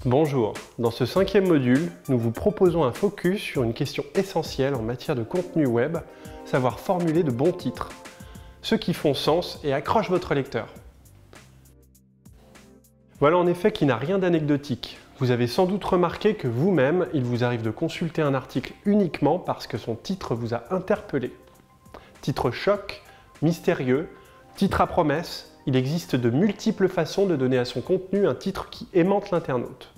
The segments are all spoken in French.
Bonjour, dans ce 5e module, nous vous proposons un focus sur une question essentielle en matière de contenu web, savoir formuler de bons titres, ceux qui font sens et accrochent votre lecteur. Voilà en effet qui n'a rien d'anecdotique. Vous avez sans doute remarqué que vous-même, il vous arrive de consulter un article uniquement parce que son titre vous a interpellé. Titre choc, mystérieux, titre à promesse, il existe de multiples façons de donner à son contenu un titre qui aimante l'internaute.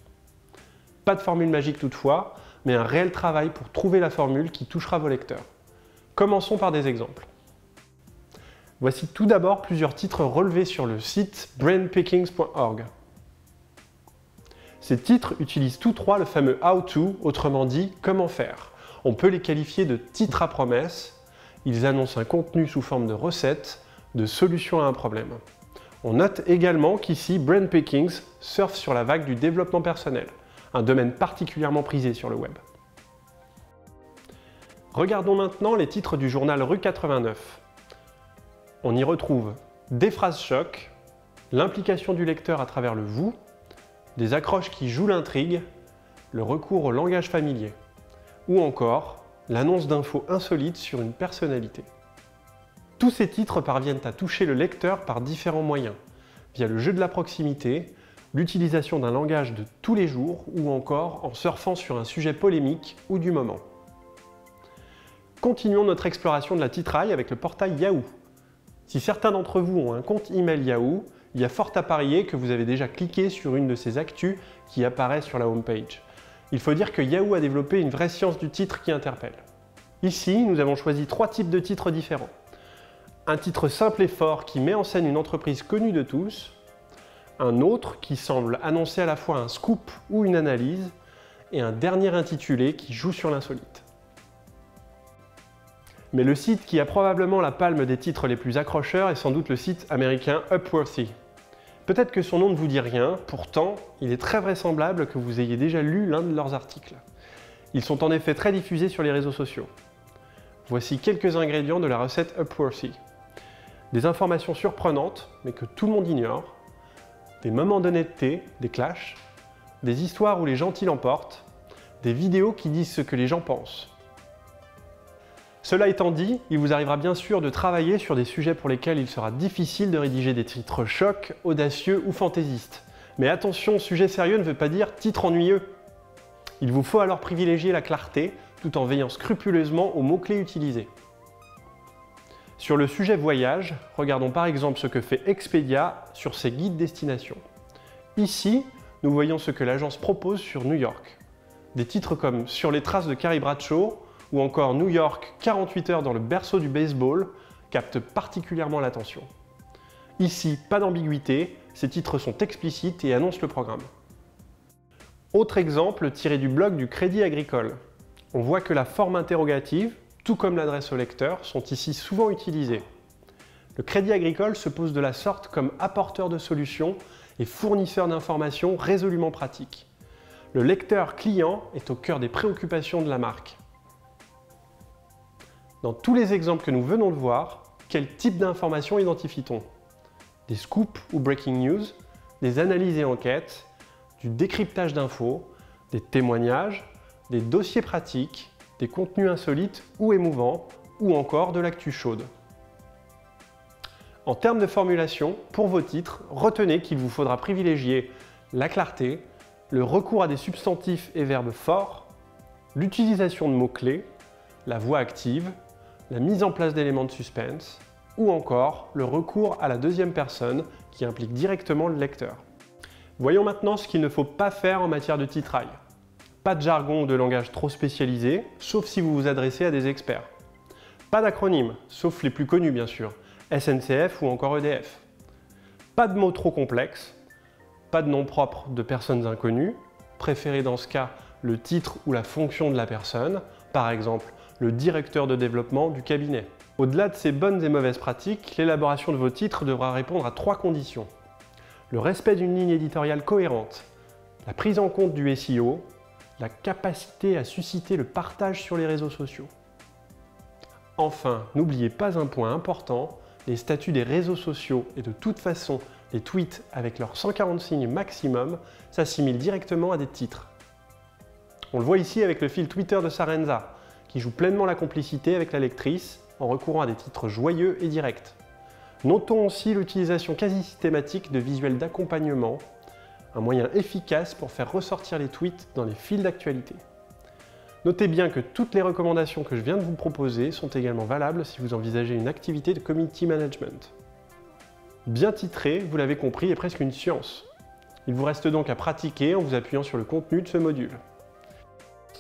Pas de formule magique toutefois, mais un réel travail pour trouver la formule qui touchera vos lecteurs. Commençons par des exemples. Voici tout d'abord plusieurs titres relevés sur le site brainpickings.org. Ces titres utilisent tous trois le fameux how to, autrement dit comment faire. On peut les qualifier de titres à promesse. Ils annoncent un contenu sous forme de recette, de solution à un problème. On note également qu'ici, Brainpickings surfe sur la vague du développement personnel, un domaine particulièrement prisé sur le web. Regardons maintenant les titres du journal Rue 89. On y retrouve des phrases choc, l'implication du lecteur à travers le vous, des accroches qui jouent l'intrigue, le recours au langage familier, ou encore l'annonce d'infos insolites sur une personnalité. Tous ces titres parviennent à toucher le lecteur par différents moyens, via le jeu de la proximité, l'utilisation d'un langage de tous les jours ou encore en surfant sur un sujet polémique ou du moment. Continuons notre exploration de la titraille avec le portail Yahoo. Si certains d'entre vous ont un compte email Yahoo, il y a fort à parier que vous avez déjà cliqué sur une de ces actus qui apparaît sur la homepage. Il faut dire que Yahoo a développé une vraie science du titre qui interpelle. Ici, nous avons choisi 3 types de titres différents. Un titre simple et fort qui met en scène une entreprise connue de tous, un autre qui semble annoncer à la fois un scoop ou une analyse, et un dernier intitulé qui joue sur l'insolite. Mais le site qui a probablement la palme des titres les plus accrocheurs est sans doute le site américain Upworthy. Peut-être que son nom ne vous dit rien, pourtant, il est très vraisemblable que vous ayez déjà lu l'un de leurs articles. Ils sont en effet très diffusés sur les réseaux sociaux. Voici quelques ingrédients de la recette Upworthy. Des informations surprenantes, mais que tout le monde ignore, des moments d'honnêteté, des clashs, des histoires où les gentils l'emportent, des vidéos qui disent ce que les gens pensent. Cela étant dit, il vous arrivera bien sûr de travailler sur des sujets pour lesquels il sera difficile de rédiger des titres chocs, audacieux ou fantaisistes. Mais attention, sujet sérieux ne veut pas dire titre ennuyeux. Il vous faut alors privilégier la clarté tout en veillant scrupuleusement aux mots-clés utilisés. Sur le sujet voyage, regardons par exemple ce que fait Expedia sur ses guides destination. Ici, nous voyons ce que l'agence propose sur New York. Des titres comme Sur les traces de Carrie Bradshaw ou encore New York 48 heures dans le berceau du baseball captent particulièrement l'attention. Ici, pas d'ambiguïté, ces titres sont explicites et annoncent le programme. Autre exemple tiré du blog du Crédit Agricole. On voit que la forme interrogative, tout comme l'adresse au lecteur, sont ici souvent utilisées. Le Crédit Agricole se pose de la sorte comme apporteur de solutions et fournisseur d'informations résolument pratiques. Le lecteur client est au cœur des préoccupations de la marque. Dans tous les exemples que nous venons de voir, quel type d'informations identifie-t-on? Des scoops ou breaking news, des analyses et enquêtes, du décryptage d'infos, des témoignages, des dossiers pratiques, des contenus insolites ou émouvants, ou encore de l'actu chaude. En termes de formulation, pour vos titres, retenez qu'il vous faudra privilégier la clarté, le recours à des substantifs et verbes forts, l'utilisation de mots-clés, la voix active, la mise en place d'éléments de suspense, ou encore le recours à la deuxième personne qui implique directement le lecteur. Voyons maintenant ce qu'il ne faut pas faire en matière de titraille. Pas de jargon ou de langage trop spécialisé, sauf si vous vous adressez à des experts. Pas d'acronymes, sauf les plus connus bien sûr, SNCF ou encore EDF. Pas de mots trop complexes, pas de nom propre de personnes inconnues, préférez dans ce cas le titre ou la fonction de la personne, par exemple le directeur de développement du cabinet. Au-delà de ces bonnes et mauvaises pratiques, l'élaboration de vos titres devra répondre à 3 conditions. Le respect d'une ligne éditoriale cohérente, la prise en compte du SEO, la capacité à susciter le partage sur les réseaux sociaux. Enfin, n'oubliez pas un point important, les statuts des réseaux sociaux et de toute façon Les tweets avec leurs 140 signes maximum s'assimilent directement à des titres. On le voit ici avec le fil Twitter de Sarenza, qui joue pleinement la complicité avec la lectrice en recourant à des titres joyeux et directs. Notons aussi l'utilisation quasi systématique de visuels d'accompagnement, un moyen efficace pour faire ressortir les tweets dans les fils d'actualité. Notez bien que toutes les recommandations que je viens de vous proposer sont également valables si vous envisagez une activité de community management. Bien titré, vous l'avez compris, est presque une science. Il vous reste donc à pratiquer en vous appuyant sur le contenu de ce module.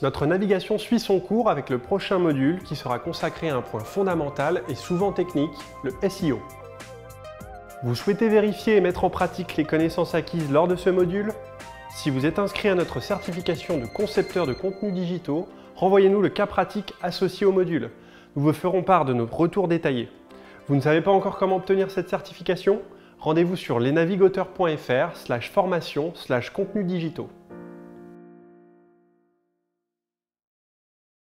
Notre navigation suit son cours avec le prochain module qui sera consacré à un point fondamental et souvent technique, le SEO. Vous souhaitez vérifier et mettre en pratique les connaissances acquises lors de ce module? Si vous êtes inscrit à notre certification de concepteur de contenus digitaux, renvoyez-nous le cas pratique associé au module. Nous vous ferons part de nos retours détaillés. Vous ne savez pas encore comment obtenir cette certification? Rendez-vous sur lesnavigateurs.fr/formation/contenus digitaux.